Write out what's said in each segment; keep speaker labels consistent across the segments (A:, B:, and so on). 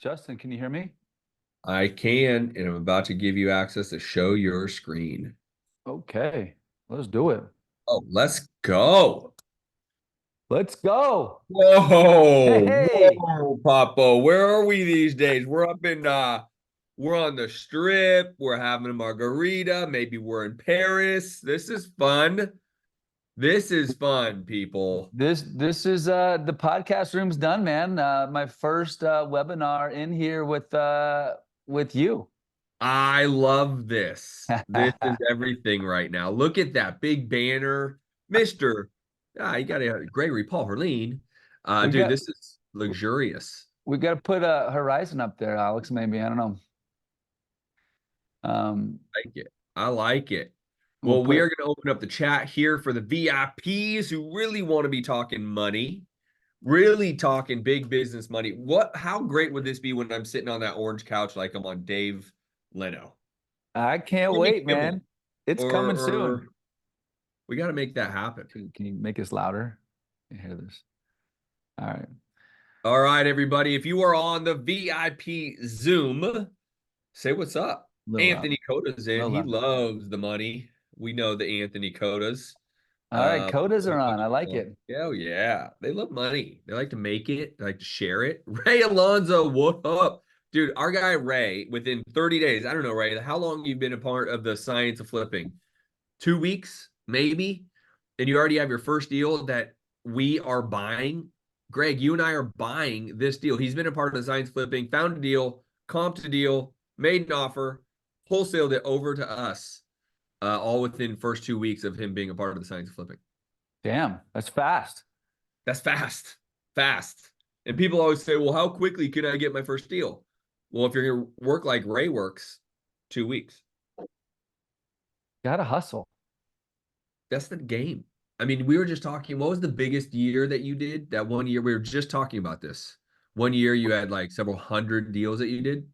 A: Justin, can you hear me?
B: I can, and I'm about to give you access to show your screen.
A: Okay, let's do it.
B: Oh, let's go.
A: Let's go.
B: Whoa,
A: Hey,
B: whoa, Papo. Where are we these days? We're on the strip, we're having a margarita, maybe we're in Paris. This is fun. This is fun, people.
A: this is the podcast room's done, man. My first webinar in here with you.
B: I love this. This is everything right now. Look at that big banner. Mr. You got a Gregory Paul Herline.
A: We
B: Dude,
A: got
B: this is luxurious.
A: we got to put a horizon up there, Alex. Maybe I don't know.
B: I like it. I like it.
A: We'll
B: Well, we are
A: put.
B: going to open up the chat here for the VIPs who really want to be talking money, really talking big business money. How great would this be when I'm sitting on that orange couch like I'm on Dave Leno?
A: I can't
B: Jimmy
A: wait,
B: Kimmel.
A: man. It's coming
B: Or
A: soon.
B: we got to make that happen.
A: Can you make us louder? Can you hear this? All right.
B: All right, everybody. If you are on the VIP Zoom, say what's up.
A: A little louder.
B: Anthony Coda's
A: A
B: in.
A: little
B: He
A: louder.
B: loves the money. We know the Anthony Codas.
A: All right,
B: Uh,
A: codas are on. I like it.
B: Hell yeah. They love money. They like to make it, they like to share it. Ray Alonzo, what up? Dude, our guy Ray, within 30 days, I don't know, Ray, how long you've been a part of the science of flipping? 2 weeks, maybe? And you already have your first deal that we are buying. Greg, you and I are buying this deal. He's been a part of the science flipping, found a deal, comped a deal, made an offer, wholesaled it over to us, all within first 2 weeks of him being a part of the science of flipping.
A: Damn, that's fast.
B: That's fast, fast. And people always say, well, how quickly can I get my first deal? Well, if you're going to work like Ray works, 2 weeks.
A: Gotta hustle.
B: That's the game. I mean, we were just talking, what was the biggest year that you did? That one year, we were just talking about this. One year you had like several hundred deals that you did.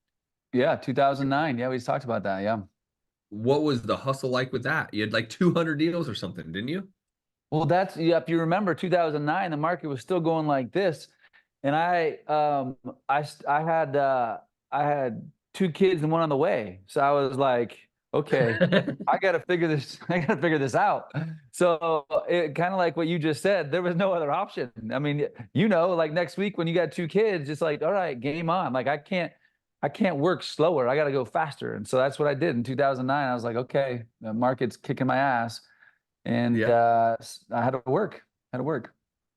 A: Yeah, 2009. Yeah, we just talked about that. Yeah.
B: What was the hustle like with that? You had like 200 deals or something, didn't you?
A: Well, that's yeah, if you remember 2009, the market was still going like this. And I had two kids and one on the way. So I was like, okay, I gotta figure this out. So it kind of like what you just said, there was no other option. I mean, like next week when you got two kids, it's like, all right, game on. Like I can't work slower. I gotta go faster. And so that's what I did in 2009. I was like, okay, the market's kicking my ass. And
B: Yeah.
A: I had to work. Had to work.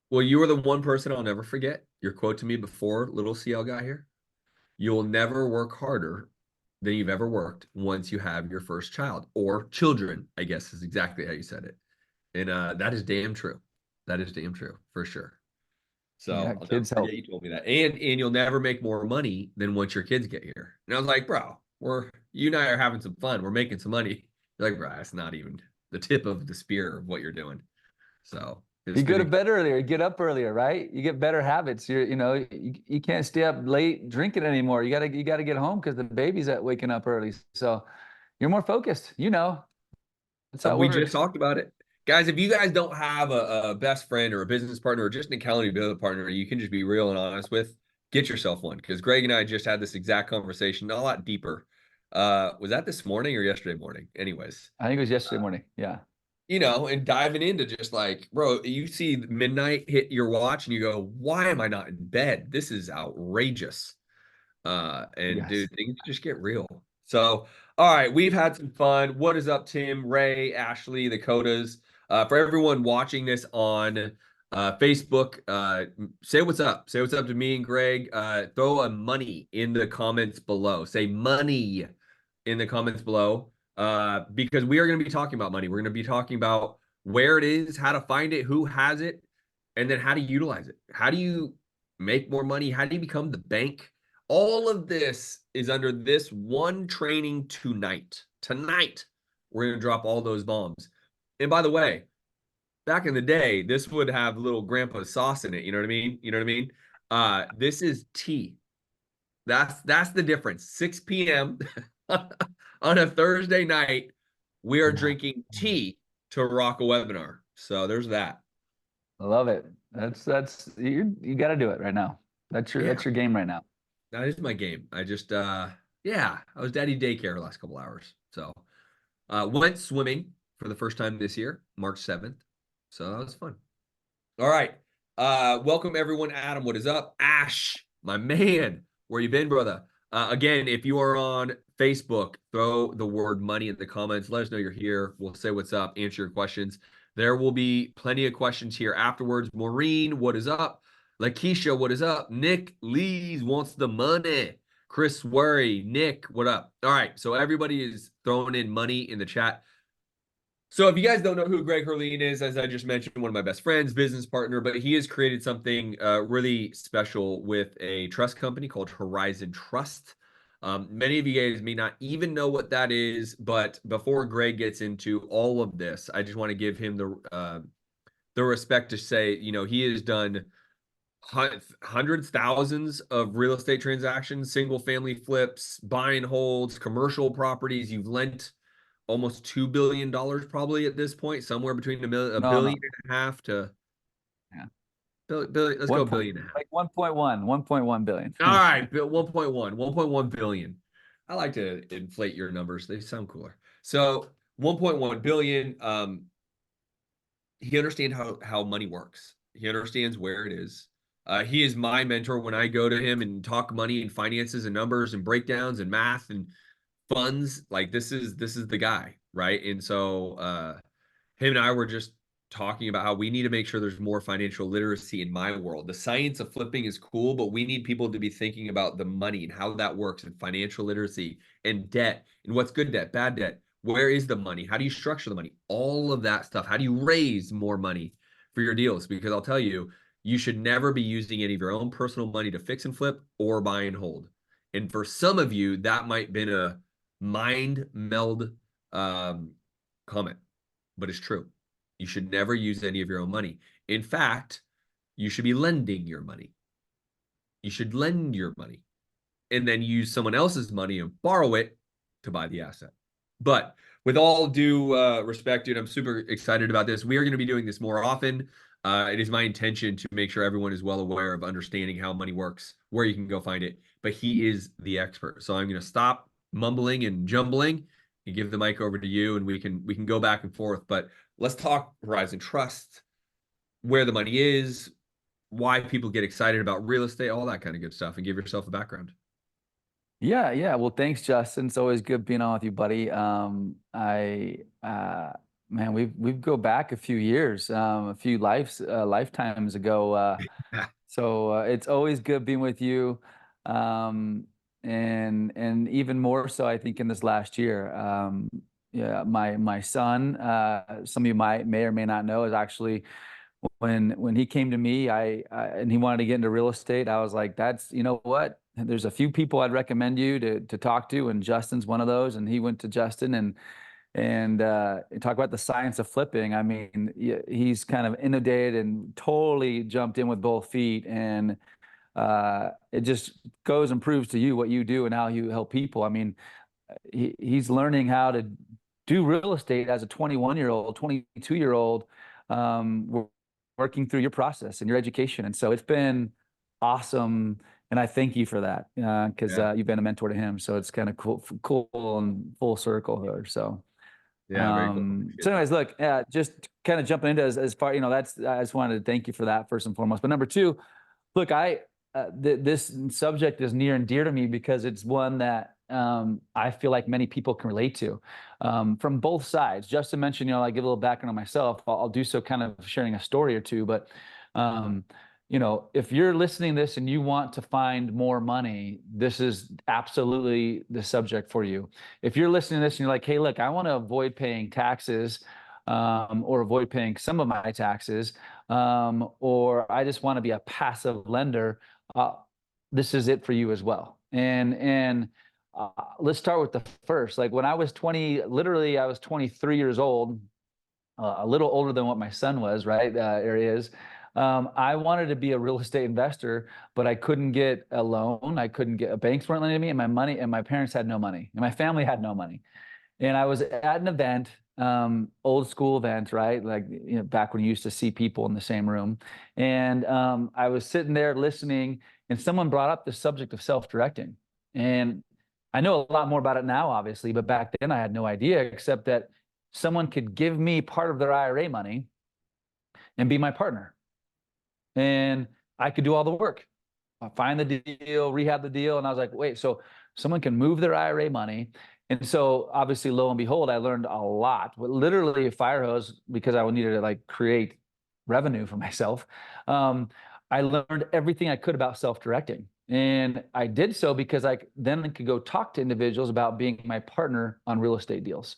B: Well, you were the one person I'll never forget. Your quote to me before little CL got here. You'll never work harder than you've ever worked once you have your first child or children, I guess is exactly how you said it. And that is damn true. That is damn true for sure.
A: Yeah,
B: So I'll never
A: kids
B: forget
A: help.
B: you told me that. And you'll never make more money than once your kids get here. And I was like, bro, you and I are having some fun. We're making some money. You're like, bro, that's not even the tip of the spear of what you're doing. So it's
A: You go to
B: been
A: bed earlier, you get up earlier, right? You get better habits. You can't stay up late drinking anymore. You gotta get home because the baby's at waking up early. So you're more focused. That's how it
B: we just
A: works.
B: talked about it. Guys, if you guys don't have a best friend or a business partner or just an accountability partner you can just be real and honest with, get yourself one. Because Greg and I just had this exact conversation, not a lot deeper. Was that this morning or yesterday morning? Anyways,
A: I think it was yesterday morning. Yeah.
B: and diving into just like, bro, you see midnight hit your watch and you go, why am I not in bed? This is outrageous. And
A: Yes.
B: dude, things just get real. So, all right, we've had some fun. What is up, Tim, Ray, Ashley, the Codas? For everyone watching this on Facebook, say what's up. Say what's up to me and Greg. Throw a money in the comments below. Say money in the comments below. Because we are going to be talking about money. We're going to be talking about where it is, how to find it, who has it, and then how to utilize it. How do you make more money? How do you become the bank? All of this is under this one training tonight. Tonight, we're going to drop all those bombs. And by the way, back in the day, this would have little grandpa sauce in it. You know what I mean? You know what I mean? This is tea. That's the difference. 6 p.m. on a Thursday night, we are drinking tea to rock a webinar. So there's that.
A: I love it. That's you got to do it right now. That's
B: Yeah.
A: your game right now.
B: That is my game. I just yeah, I was daddy daycare the last couple hours. So went swimming for the first time this year, March 7th. So that was fun. All right. Welcome everyone. Adam, what is up? Ash, my man, where you been, brother? Again, if you are on Facebook, throw the word money in the comments. Let us know you're here. We'll say what's up, answer your questions. There will be plenty of questions here afterwards. Maureen, what is up? Lakeisha, what is up? Nick Lees wants the money. Chris Worry, Nick, what up? All right, so everybody is throwing in money in the chat. So if you guys don't know who Greg Herleen is, as I just mentioned, one of my best friends, business partner, but he has created something really special with a trust company called Horizon Trust. Many of you guys may not even know what that is, but before Greg gets into all of this, I just want to give him the respect to say, you know, he has done hundreds, thousands of real estate transactions, single family flips, buy and holds, commercial properties. You've lent almost $2 billion probably at this point, somewhere between a
A: No,
B: billion
A: no.
B: and a half to
A: Yeah.
B: billion, let's go
A: One
B: a
A: point,
B: billion and a half.
A: like 1.1 billion.
B: All right, 1.1 billion. I like to inflate your numbers. They sound cooler. So 1.1 billion. He understands how money works. He understands where it is. He is my mentor when I go to him and talk money and finances and numbers and breakdowns and math and funds. Like this is the guy, right? And so him and I were just talking about how we need to make sure there's more financial literacy in my world. The science of flipping is cool, but we need people to be thinking about the money and how that works and financial literacy and debt and what's good debt, bad debt. Where is the money? How do you structure the money? All of that stuff. How do you raise more money for your deals? Because I'll tell you, you should never be using any of your own personal money to fix and flip or buy and hold. And for some of you, that might have been a mind meld comment, but it's true. You should never use any of your own money. In fact, you should be lending your money. You should lend your money and then use someone else's money and borrow it to buy the asset. But with all due respect, dude, I'm super excited about this. We are going to be doing this more often. It is my intention to make sure everyone is well aware of understanding how money works, where you can go find it. But he is the expert. So I'm going to stop mumbling and jumbling and give the mic over to you, and we can go back and forth. But let's talk Horizon Trust, where the money is, why people get excited about real estate, all that kind of good stuff, and give yourself a background.
A: Yeah, yeah. Well, thanks, Justin. It's always good being on with you, buddy. Man, we've go back a few years, a few lifetimes ago. So it's always good being with you, and even more so, I think, in this last year. Yeah, my son, some of you may or may not know, is actually when he came to me, and he wanted to get into real estate. I was like, that's, you know what? There's a few people I'd recommend you to talk to, and Justin's one of those. And he went to Justin and talk about the science of flipping. I mean, he's kind of inundated and totally jumped in with both feet, and it just goes and proves to you what you do and how you help people. I mean, he's learning how to do real estate as a 21-year-old, 22-year-old, working through your process and your education. And so it's been awesome. And I thank you for that, because
B: Yeah.
A: you've been a mentor to him. So it's kind of cool and full circle here. So,
B: Yeah, very cool. Appreciate
A: so anyways, look, just kind of jumping into as far, that's, I just wanted to thank you for that first and foremost. But number two, look, this subject is near and dear to me because it's one that I feel like many people can relate to, from both sides. Justin mentioned, I give a little background on myself. I'll do so kind of sharing a story or two, but if you're listening to this and you want to find more money, this is absolutely the subject for you. If you're listening to this and you're like, hey, look, I want to avoid paying taxes, or avoid paying some of my taxes, or I just want to be a passive lender, this is it for you as well. And let's start with the first. Like when I was 20, literally, I was 23 years old, a little older than what my son was, right? There he is. I wanted to be a real estate investor, but I couldn't get a loan. I couldn't get, banks weren't lending me, and my parents had no money, and my family had no money. And I was at an event, old school event, right? Like, back when you used to see people in the same room. And I was sitting there listening, and someone brought up the subject of self-directing. And I know a lot more about it now, obviously, but back then I had no idea, except that someone could give me part of their IRA money and be my partner. And I could do all the work. Find the deal, rehab the deal. And I was like, wait, so someone can move their IRA money. And so obviously, lo and behold, I learned a lot, literally a fire hose, because I needed to like create revenue for myself. I learned everything I could about self-directing. And I did so because I then could go talk to individuals about being my partner on real estate deals.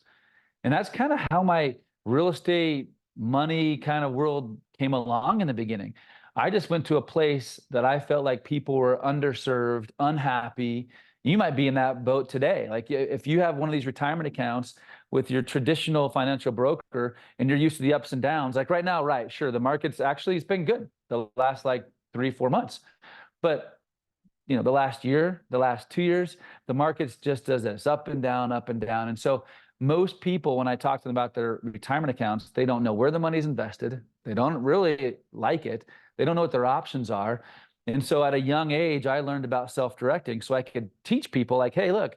A: And that's kind of how my real estate money kind of world came along in the beginning. I just went to a place that I felt like people were underserved, unhappy. You might be in that boat today. Like if you have one of these retirement accounts with your traditional financial broker and you're used to the ups and downs, like right now, right, sure, the market's actually, it's been good the last like 3-4 months. But you know, the last year, the last 2 years, the markets just does this up and down, up and down. And so most people, when I talk to them about their retirement accounts, they don't know where the money's invested. They don't really like it. They don't know what their options are. And so at a young age, I learned about self-directing so I could teach people like, hey, look,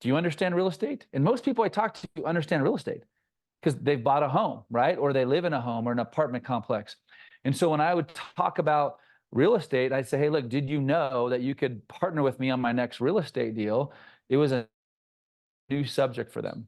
A: do you understand real estate? And most people I talk to understand real estate because they've bought a home, right? Or they live in a home or an apartment complex. And so when I would talk about real estate, I'd say, hey, look, did you know that you could partner with me on my next real estate deal? It was a new subject for them.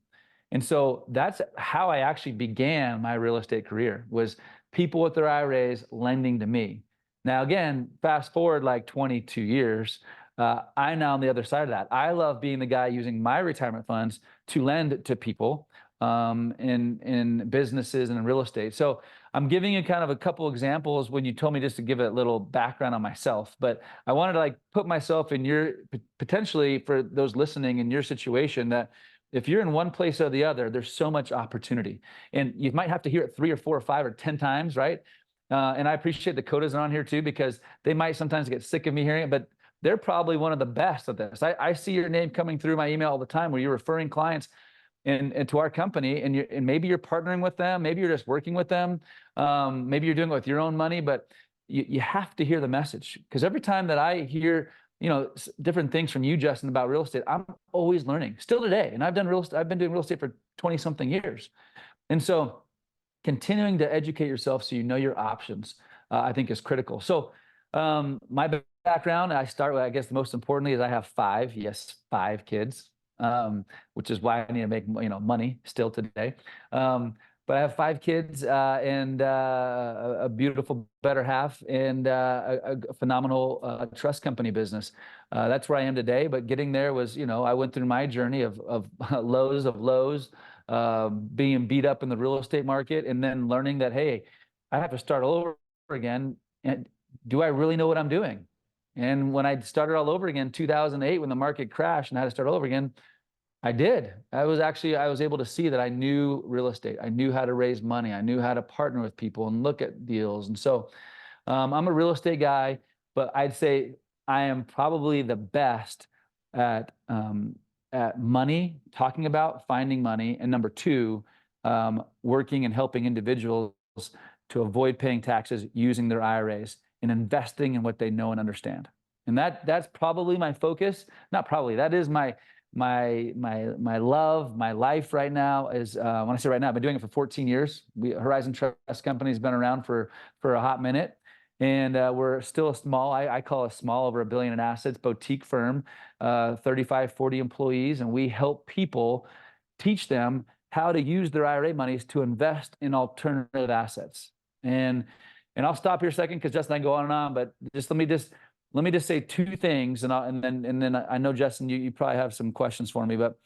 A: And so that's how I actually began my real estate career, was people with their IRAs lending to me. Now, again, fast forward like 22 years, I'm now on the other side of that. I love being the guy using my retirement funds to lend to people in businesses and in real estate. So I'm giving you kind of a couple examples when you told me just to give a little background on myself, but I wanted to like put myself in your, potentially for those listening in your situation, that if you're in one place or the other, there's so much opportunity, and you might have to hear it 3 or 4 or 5 or 10 times, right? And I appreciate the CODAs on here too, because they might sometimes get sick of me hearing it, but they're probably one of the best at this. I see your name coming through my email all the time where you're referring clients and to our company, and maybe you're partnering with them, maybe you're just working with them, maybe you're doing it with your own money, but you have to hear the message, because every time that I hear, you know, different things from you, Justin, about real estate, I'm always learning still today. And I've been doing real estate for 20 something years. And so continuing to educate yourself so you know your options, I think is critical. So my background, I start with, I guess the most importantly is I have 5 kids, which is why I need to make, you know, money still today. But I have 5 kids and a beautiful better half and a phenomenal trust company business. That's where I am today. But getting there was, you know, I went through my journey of lows of lows, being beat up in the real estate market, and then learning that, hey, I have to start all over again. And do I really know what I'm doing? And when I started all over again, 2008, when the market crashed and I had to start all over again, I did. I was able to see that I knew real estate. I knew how to raise money. I knew how to partner with people and look at deals. And so I'm a real estate guy, but I'd say I am probably the best at money, talking about finding money. And number 2, working and helping individuals to avoid paying taxes using their IRAs and investing in what they know and understand. And that's probably my focus. Not probably, that is my love, my life right now is, when I say right now, I've been doing it for 14 years. Horizon Trust Company has been around for a hot minute, and we're still a small, I call it small, over $1 billion in assets, boutique firm, 35, 40 employees, and we help people, teach them how to use their IRA monies to invest in alternative assets. And I'll stop here a second because Justin, I can go on and on, but let me just say 2 things, and then I know, Justin, you probably have some questions for me, but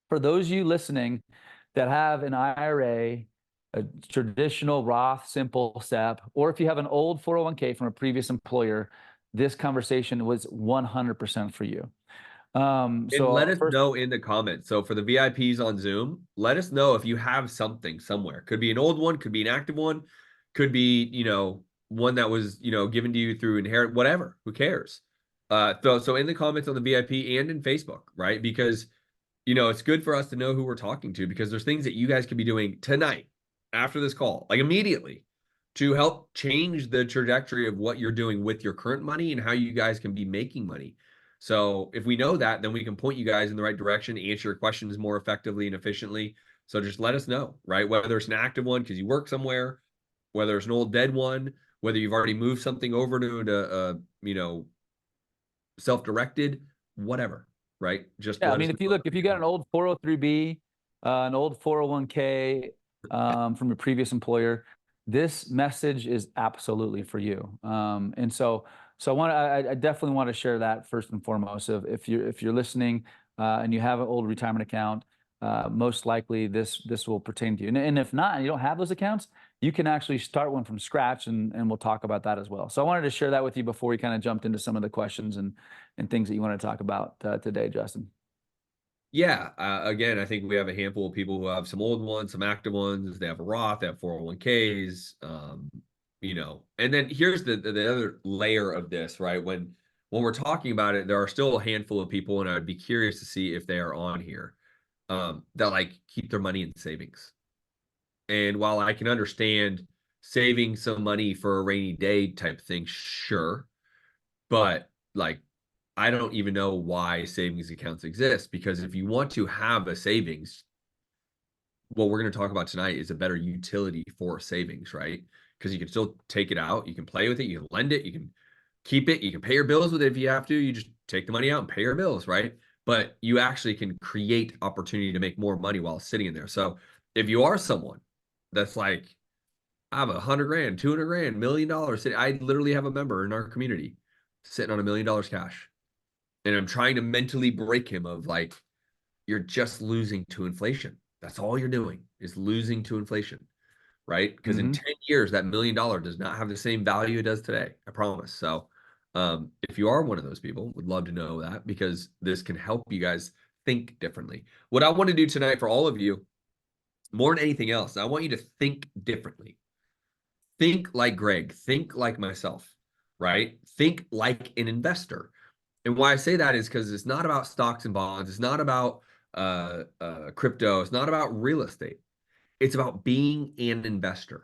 A: for those of you listening that have an IRA, a traditional Roth simple SEP, or if you have an old 401k from a previous employer, this conversation was 100% for you.
B: And let us know in the comments. So for the VIPs on Zoom, let us know if you have something somewhere. Could be an old one, could be an active one, could be, you know, one that was, you know, given to you through inherit, whatever, who cares? So in the comments on the VIP and in Facebook, right? Because, you know, it's good for us to know who we're talking to, because there's things that you guys could be doing tonight after this call, like immediately, to help change the trajectory of what you're doing with your current money and how you guys can be making money. So if we know that, then we can point you guys in the right direction, answer your questions more effectively and efficiently. So just let us know, right? Whether it's an active one because you work somewhere, whether it's an old dead one, whether you've already moved something over to self-directed, whatever, right? Just
A: Yeah, I
B: let us
A: mean, if you
B: know.
A: look, if you got an old 403b, an old 401k from your previous employer, this message is absolutely for you. And so I definitely want to share that first and foremost. Of if you're listening and you have an old retirement account, most likely this will pertain to you. And if not, and you don't have those accounts, you can actually start one from scratch, and we'll talk about that as well. So I wanted to share that with you before we kind of jumped into some of the questions and things that you want to talk about today, Justin.
B: Yeah. Again, I think we have a handful of people who have some old ones, some active ones. They have a Roth, they have 401ks, and then here's the other layer of this, right? When we're talking about it, there are still a handful of people, and I'd be curious to see if they are on here, that like keep their money in savings. And while I can understand saving some money for a rainy day type thing, sure. But like, I don't even know why savings accounts exist, because if you want to have a savings, what we're going to talk about tonight is a better utility for savings, right? Because you can still take it out, you can play with it, you can lend it, you can keep it, you can pay your bills with it if you have to. You just take the money out and pay your bills, right? But you actually can create opportunity to make more money while sitting in there. So if you are someone that's like, I have 100 grand, 200 grand, $1 million. I literally have a member in our community sitting on $1 million cash. And I'm trying to mentally break him of like, you're just losing to inflation. That's all you're doing is losing to inflation, right? Because in 10 years, that $1 million does not have the same value it does today. I promise. So if you are one of those people, would love to know that, because this can help you guys think differently. What I want to do tonight for all of you, more than anything else, I want you to think differently. Think like Greg, think like myself, right? Think like an investor. And why I say that is because it's not about stocks and bonds. It's not about crypto. It's not about real estate. It's about being an investor,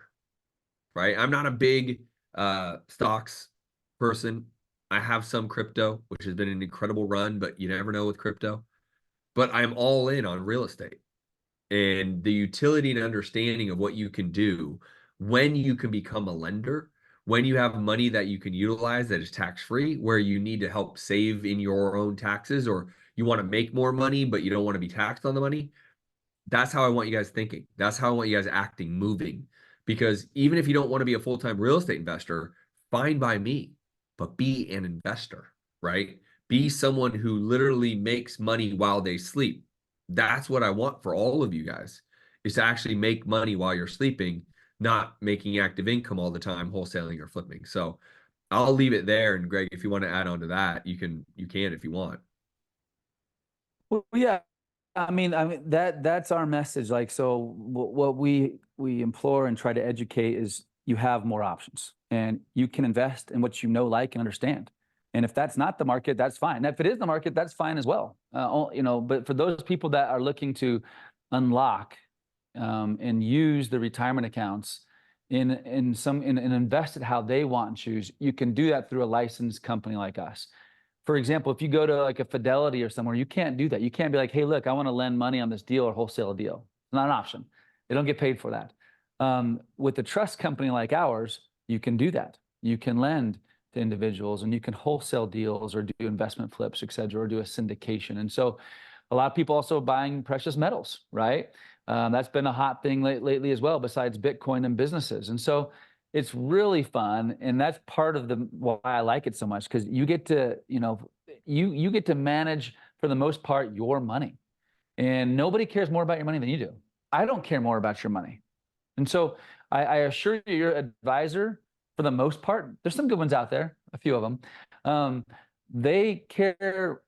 B: right? I'm not a big stocks person. I have some crypto, which has been an incredible run, but you never know with crypto. But I'm all in on real estate and the utility and understanding of what you can do when you can become a lender, when you have money that you can utilize that is tax free, where you need to help save in your own taxes, or you want to make more money, but you don't want to be taxed on the money. That's how I want you guys thinking. That's how I want you guys acting, moving. Because even if you don't want to be a full time real estate investor, fine by me, but be an investor, right? Be someone who literally makes money while they sleep. That's what I want for all of you guys, is to actually make money while you're sleeping, not making active income all the time, wholesaling or flipping. So I'll leave it there. And Greg, if you want to add on to that, you can if you want.
A: Well, yeah, I mean that's our message. Like, so what we implore and try to educate is you have more options, and you can invest in what you know, like, and understand. And if that's not the market, that's fine. And if it is the market, that's fine as well. But for those people that are looking to unlock and use the retirement accounts and invest it how they want and choose, you can do that through a licensed company like us. For example, if you go to like a Fidelity or somewhere, you can't do that. You can't be like, hey, look, I want to lend money on this deal or wholesale a deal. It's not an option. They don't get paid for that. With a trust company like ours, you can do that. You can lend to individuals, and you can wholesale deals or do investment flips, et cetera, or do a syndication. And so a lot of people also buying precious metals, right? That's been a hot thing lately as well, besides Bitcoin and businesses. And so it's really fun, and that's part of the why I like it so much, because you get to, you get to manage, for the most part, your money, and nobody cares more about your money than you do. I don't care more about your money, and so I assure you, your advisor, for the most part, there's some good ones out there, a few of them, they care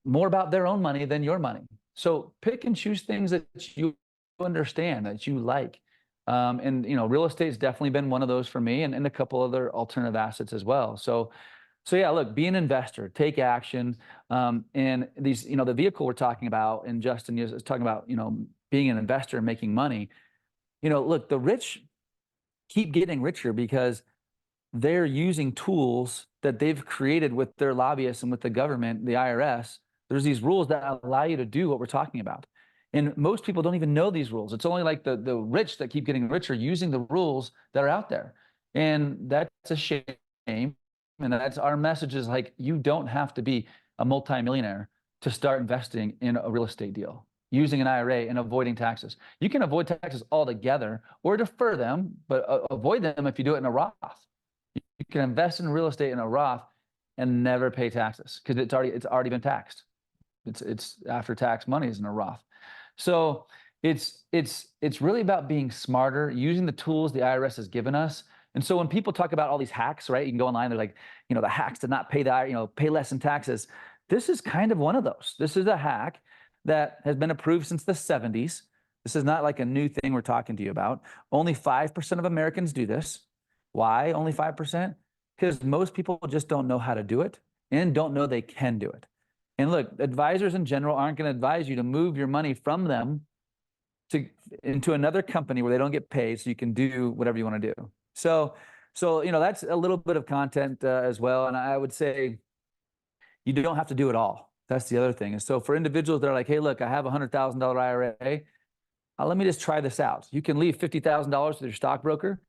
A: more about their own money than your money. So pick and choose things that you understand, that you like. And real estate's definitely been one of those for me, and a couple other alternative assets as well. So yeah, look, be an investor, take action. And these, the vehicle we're talking about, and Justin is talking about, being an investor and making money. Look, the rich, keep getting richer because they're using tools that they've created with their lobbyists and with the government, the IRS. There's these rules that allow you to do what we're talking about. And most people don't even know these rules. It's only like the rich that keep getting richer using the rules that are out there. And that's a shame. And that's our message is like, you don't have to be a multimillionaire to start investing in a real estate deal using an IRA and avoiding taxes. You can avoid taxes altogether or defer them, but avoid them if you do it in a Roth. You can invest in real estate in a Roth and never pay taxes because it's already been taxed. It's after tax money is in a Roth. So it's really about being smarter, using the tools the IRS has given us. And so when people talk about all these hacks, right? You can go online, they're like, the hacks to not pay pay less in taxes. This is kind of one of those. This is a hack that has been approved since the 70s. This is not like a new thing we're talking to you about. Only 5% of Americans do this. Why only 5%? Because most people just don't know how to do it and don't know they can do it. And look, advisors in general aren't going to advise you to move your money from them into another company where they don't get paid so you can do whatever you want to do. So that's a little bit of content as well. And I would say you don't have to do it all. That's the other thing. And so for individuals that are like, hey, look, I have a $100,000 IRA. Let me just try this out. You can leave $50,000 with your stockbroker,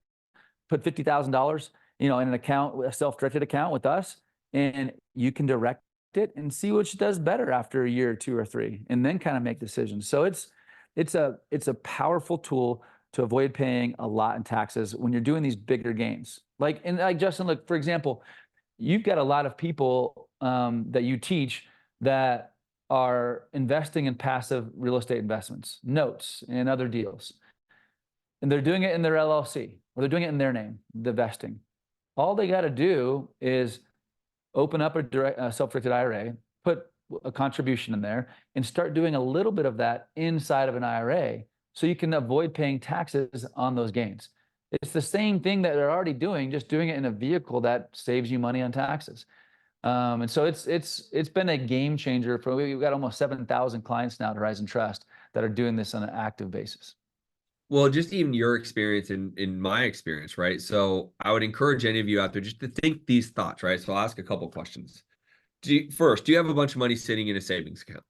A: put $50,000, in an account, a self-directed account with us, and you can direct it and see which does better after a year or 2 or 3, and then kind of make decisions. So it's a powerful tool to avoid paying a lot in taxes when you're doing these bigger gains. Like Justin, look, for example, you've got a lot of people that you teach that are investing in passive real estate investments, notes, and other deals. And they're doing it in their LLC, or they're doing it in their name, the vesting. All they got to do is open up a self-directed IRA, put a contribution in there, and start doing a little bit of that inside of an IRA so you can avoid paying taxes on those gains. It's the same thing that they're already doing, just doing it in a vehicle that saves you money on taxes. And so it's been a game changer. We've got almost 7,000 clients now at Horizon Trust that are doing this on an active basis.
B: Well, just even your experience in my experience, right? So I would encourage any of you out there just to think these thoughts, right? So I'll ask a couple questions. Do you have a bunch of money sitting in a savings account?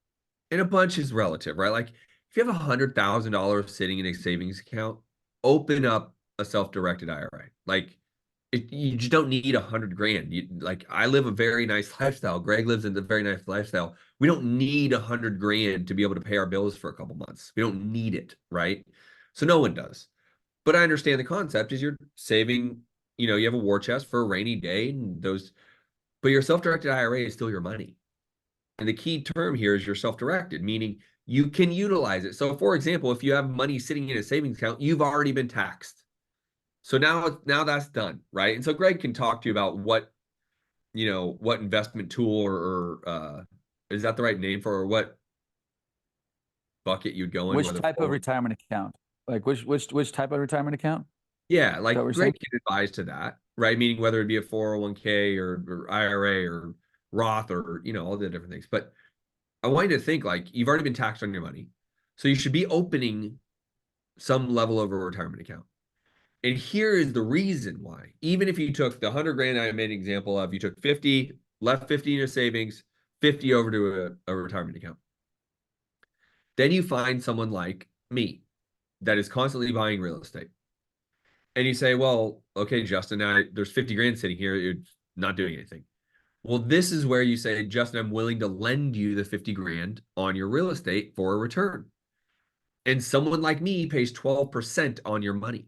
B: And a bunch is relative, right? Like if you have $100,000 sitting in a savings account, open up a self-directed IRA. Like you just don't need 100 grand. Like I live a very nice lifestyle. Greg lives in a very nice lifestyle. We don't need 100 grand to be able to pay our bills for a couple months. We don't need it, right? So no one does. But I understand the concept is you're saving, you have a war chest for a rainy day and but your self-directed IRA is still your money. And the key term here is you're self-directed, meaning you can utilize it. So for example, if you have money sitting in a savings account, you've already been taxed. So now that's done, right? And so Greg can talk to you about what investment tool or is that the right name for, or what bucket you'd go in?
A: Which type of retirement account? Like which type of retirement account?
B: Yeah, like Greg can advise to that, right? Meaning whether it be a 401k or IRA or Roth or, all the different things. But I want you to think like you've already been taxed on your money. So you should be opening some level of a retirement account. And here is the reason why. Even if you took the 100 grand I made an example of, you took 50, left 50 in your savings, 50 over to a retirement account. Then you find someone like me that is constantly buying real estate. And you say, well, okay, Justin, now there's 50 grand sitting here. You're not doing anything. Well, this is where you say, Justin, I'm willing to lend you the 50 grand on your real estate for a return. And someone like me pays 12% on your money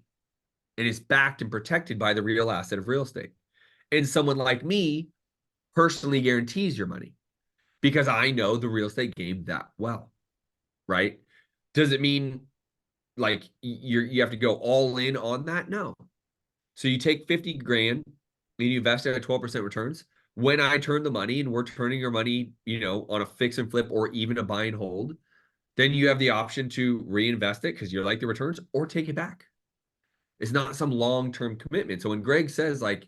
B: and is backed and protected by the real asset of real estate. And someone like me personally guarantees your money because I know the real estate game that well, right? Does it mean like you have to go all in on that? No. So you take 50 grand and you invest it at 12% returns. When I turn the money and we're turning your money, on a fix and flip or even a buy and hold, then you have the option to reinvest it because you like the returns or take it back. It's not some long-term commitment. So when Greg says like,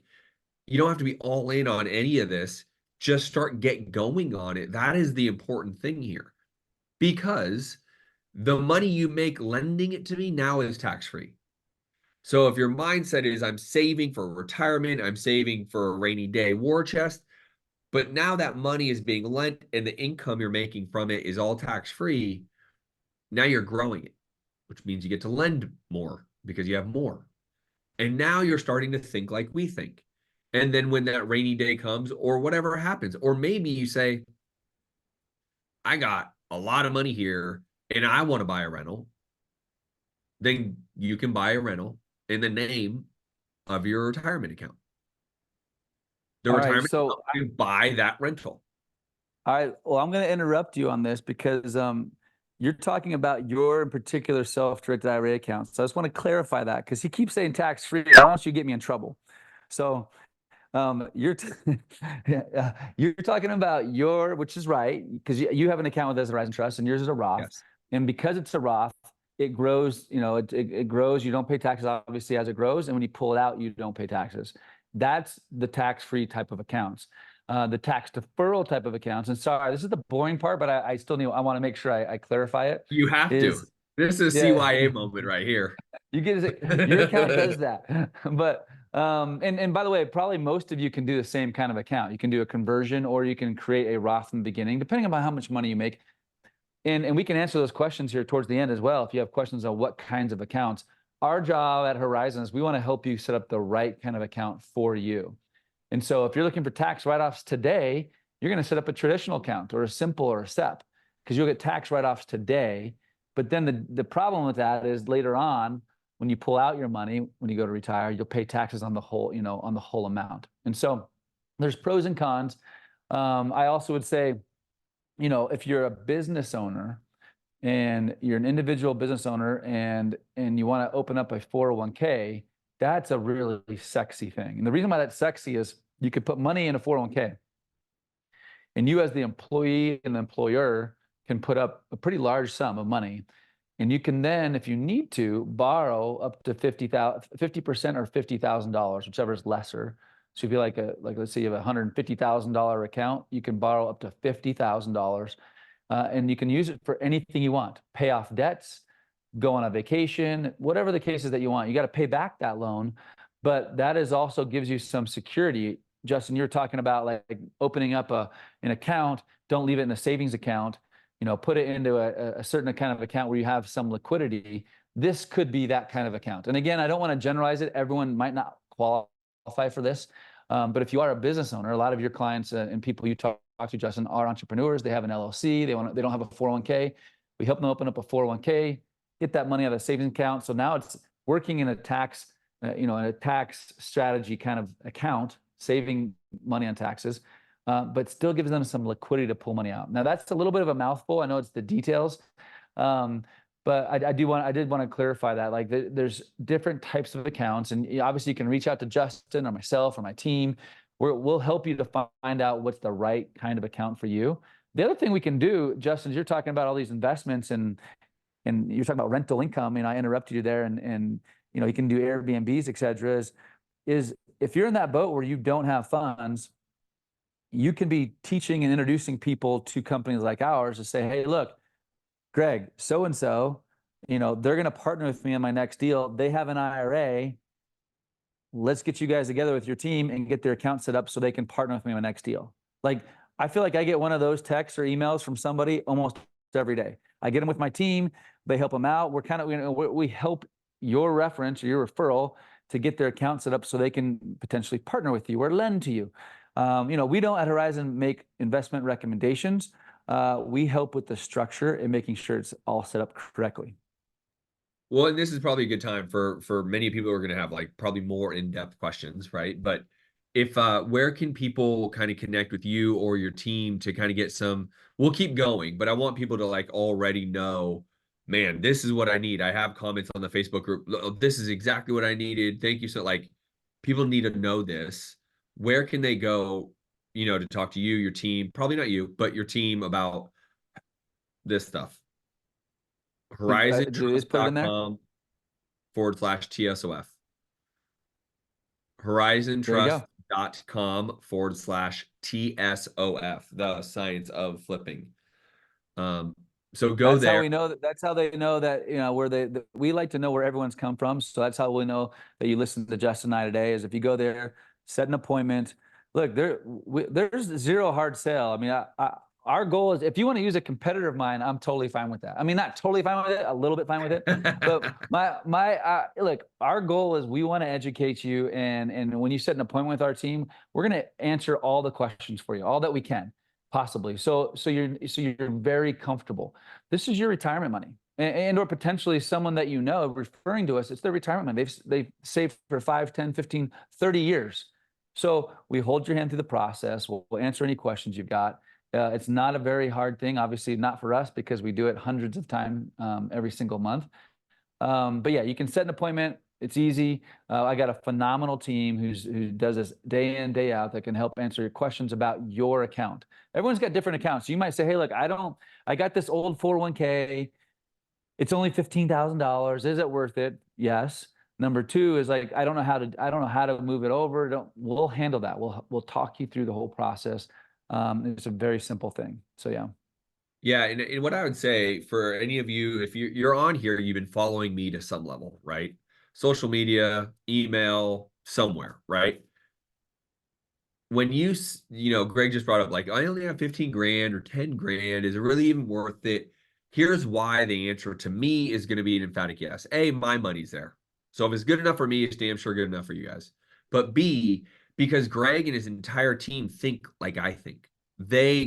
B: you don't have to be all in on any of this, just get going on it. That is the important thing here, because the money you make lending it to me now is tax-free. So if your mindset is I'm saving for retirement, I'm saving for a rainy day war chest, but now that money is being lent and the income you're making from it is all tax free, now you're growing it, which means you get to lend more because you have more. And now you're starting to think like we think. And then when that rainy day comes or whatever happens, or maybe you say, I got a lot of money here and I want to buy a rental, then you can buy a rental in the name of your retirement account. The
A: All right.
B: retirement
A: So,
B: account can buy that rental.
A: all right. Well, I'm going to interrupt you on this because you're talking about your particular self-directed IRA account. So I just want to clarify that because he keeps saying tax-free. I don't want you to get me in trouble. So you're talking about your, which is right, because you have an account with us at Horizon Trust, and yours is a Roth,
B: Yes.
A: and because it's a Roth, it grows. You know, it grows. You don't pay taxes obviously as it grows, and when you pull it out, you don't pay taxes. That's the tax-free type of accounts. The tax deferral type of accounts, and sorry, this is the boring part, but I still need. I want to make sure I clarify it.
B: You have to.
A: Is
B: This is a
A: yeah.
B: CYA moment right here.
A: You get your account does that, but and by the way, probably most of you can do the same kind of account. You can do a conversion, or you can create a Roth in the beginning, depending on how much money you make. And we can answer those questions here towards the end as well. If you have questions on what kinds of accounts, our job at Horizon is we want to help you set up the right kind of account for you. And so if you're looking for tax write-offs today, you're going to set up a traditional account or a simple or a SEP because you'll get tax write-offs today. But then the problem with that is later on, when you pull out your money, when you go to retire, you'll pay taxes on the whole, on the whole amount. And so there's pros and cons. I also would say, if you're a business owner and you're an individual business owner and you want to open up a 401k, that's a really sexy thing. And the reason why that's sexy is you could put money in a 401k, and you as the employee and the employer can put up a pretty large sum of money. And you can then, if you need to, borrow up to 50% or $50,000, whichever is lesser. So if you like let's say you have a $150,000 account, you can borrow up to $50,000, and you can use it for anything you want. Pay off debts, go on a vacation, whatever the case is that you want. You got to pay back that loan, but that is also gives you some security. Justin, you're talking about like opening up an account. Don't leave it in a savings account. Put it into a certain kind of account where you have some liquidity. This could be that kind of account. And again, I don't want to generalize it. Everyone might not qualify for this. But if you are a business owner, a lot of your clients and people you talk to, Justin, are entrepreneurs. They have an LLC. They don't have a 401k. We help them open up a 401k, get that money out of a savings account. So now it's working in a tax, in a tax strategy kind of account, saving money on taxes. But still gives them some liquidity to pull money out. Now that's a little bit of a mouthful. I know it's the details, but I did want to clarify that there's different types of accounts, and obviously you can reach out to Justin or myself or my team. We'll help you to find out what's the right kind of account for you. The other thing we can do, Justin, is you're talking about all these investments and you're talking about rental income, and I interrupted you there, and you can do Airbnbs, et cetera. Is if you're in that boat where you don't have funds, you can be teaching and introducing people to companies like ours to say, hey, look, Greg, so-and-so, they're going to partner with me on my next deal. They have an IRA. Let's get you guys together with your team and get their account set up so they can partner with me on my next deal. I feel like I get one of those texts or emails from somebody almost every day. I get them with my team. They help them out. We help your reference or your referral to get their account set up so they can potentially partner with you or lend to you. We don't at Horizon make investment recommendations. We help with the structure and making sure it's all set up correctly.
B: Well, and this is probably a good time for many people who are going to have probably more in-depth questions, right? But if where can people kind of connect with you or your team to kind of get some? We'll keep going, but I want people to already know, man, this is what I need. I have comments on the Facebook group. This is exactly what I needed. Thank you. So people need to know this. Where can they go, to talk to you, your team, probably not you, but your team about this stuff? HorizonTrust.com/TSOF. HorizonTrust.com/TSOF, the science of flipping. So go
A: That's how
B: there.
A: we know that. That's how they know that, you know, where we like to know where everyone's come from. So that's how we know that you listen to Justin and I today, is if you go there, set an appointment. Look, there's zero hard sell. I mean, our goal is, if you want to use a competitor of mine, I'm totally fine with that. I mean, not totally fine with it, a little bit fine with it. But look, our goal is, we want to educate you, and when you set an appointment with our team, we're going to answer all the questions for you, all that we can possibly. So you're very comfortable. This is your retirement money, and or potentially someone that you know referring to us, it's their retirement money. They've saved for 5, 10, 15, 30 years. So we hold your hand through the process. We'll answer any questions you've got. It's not a very hard thing, obviously not for us, because we do it hundreds of times every single month. But yeah, you can set an appointment. It's easy. I got a phenomenal team who does this day in, day out, that can help answer your questions about your account. Everyone's got different accounts. You might say, hey, look, I got this old 401k. It's only $15,000. Is it worth it? Yes. Number two is like, I don't know how to move it over. We'll handle that. We'll talk you through the whole process. It's a very simple thing. So yeah.
B: Yeah, and what I would say for any of you, if you're on here, you've been following me to some level, right? Social media, email, somewhere, right? When you know, Greg just brought up, like, I only have 15 grand or 10 grand. Is it really even worth it? Here's why the answer to me is going to be an emphatic yes. A, my money's there. So if it's good enough for me, it's damn sure good enough for you guys. But B, because Greg and his entire team think like I think.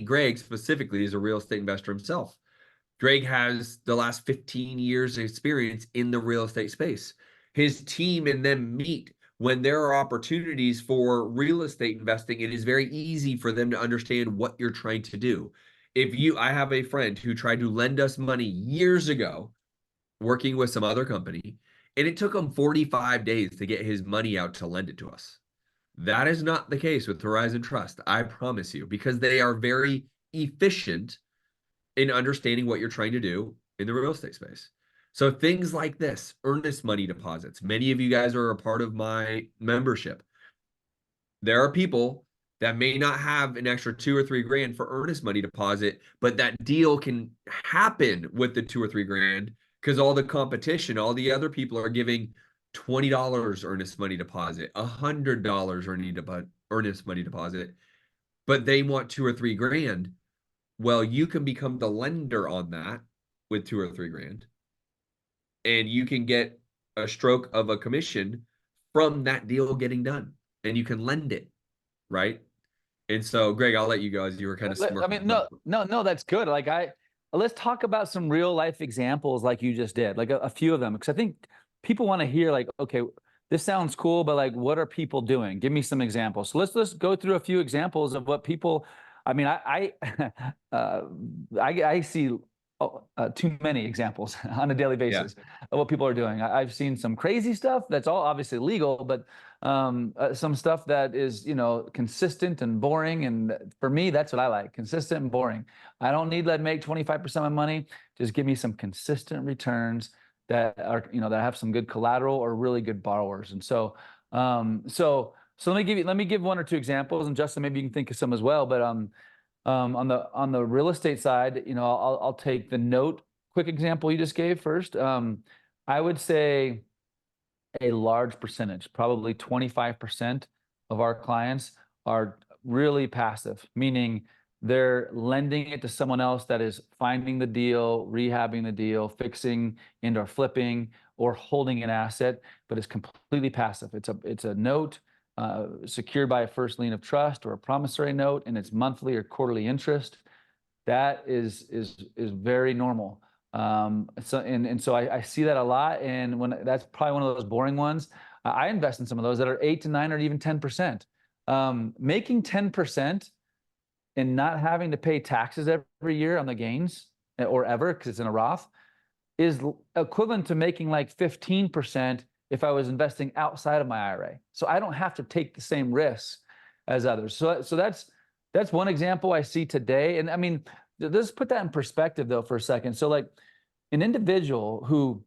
B: Greg specifically, is a real estate investor himself. Greg has the last 15 years of experience in the real estate space. His team and them meet when there are opportunities for real estate investing. It is very easy for them to understand what you're trying to do. I have a friend who tried to lend us money years ago, working with some other company, and it took him 45 days to get his money out to lend it to us. That is not the case with Horizon Trust, I promise you, because they are very efficient in understanding what you're trying to do in the real estate space. So things like this, earnest money deposits. Many of you guys are a part of my membership. There are people that may not have an extra 2 or 3 grand for earnest money deposit, but that deal can happen with the 2 or 3 grand because all the competition, all the other people are giving $20 earnest money deposit, $100 earnest money deposit, but they want 2 or 3 grand. Well, you can become the lender on that with 2 or 3 grand, and you can get a stroke of a commission from that deal getting done, and you can lend it, right? And so, Greg, I'll let you go, as you were kind of
A: I
B: smirking.
A: mean, no, that's good. Like, let's talk about some real life examples like you just did, like a few of them, because I think people want to hear, like, okay, this sounds cool, but like, what are people doing? Give me some examples. So let's go through a few examples of what people. I mean, I see too many examples on a daily basis of what people are doing. I've seen some crazy stuff that's all obviously legal, but some stuff that is, you know, consistent and boring. And for me, that's what I like: consistent and boring. I don't need to make 25% of my money. Just give me some consistent returns that are, you know, that have some good collateral or really good borrowers. And so let me give 1 or 2 examples, and Justin, maybe you can think of some as well. But on the real estate side, you know, I'll take the note quick example you just gave first. I would say a large percentage, probably 25% of our clients are really passive, meaning they're lending it to someone else that is finding the deal, rehabbing the deal, fixing and or flipping, or holding an asset, but it's completely passive. It's a note secured by a first lien of trust or a promissory note, and it's monthly or quarterly interest. That is very normal. So I see that a lot, and when that's probably one of those boring ones. I invest in some of those that are 8 to 9 or even 10%. Making 10% and not having to pay taxes every year on the gains, or ever, because it's in a Roth, is equivalent to making like 15% if I was investing outside of my IRA. So I don't have to take the same risks as others. So that's one example I see today. And I mean, let's put that in perspective though for a second. So like an individual who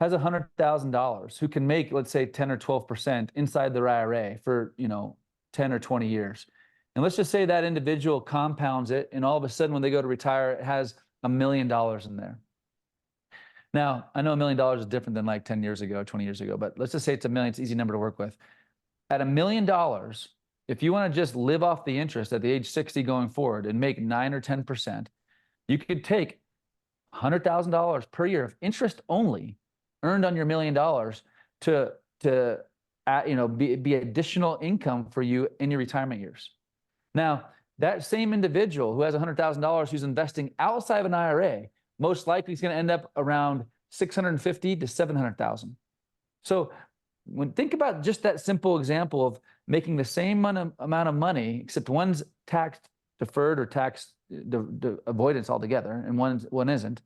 A: has $100,000 who can make, let's say, 10 or 12% inside their IRA for, you know, 10 or 20 years. And let's just say that individual compounds it, and all of a sudden when they go to retire, it has $1 million in there. Now, I know $1 million is different than like 10 years ago, 20 years ago, but let's just say it's $1 million. It's an easy number to work with. At $1 million, if you want to just live off the interest at the age 60 going forward and make 9 or 10%, you could take $100,000 per year of interest only earned on your $1 million to be additional income for you in your retirement years. Now, that same individual who has $100,000 who's investing outside of an IRA, most likely is going to end up around $650,000 to $700,000. So think about just that simple example of making the same amount of money, except one's tax deferred or tax avoidance altogether, and one isn't.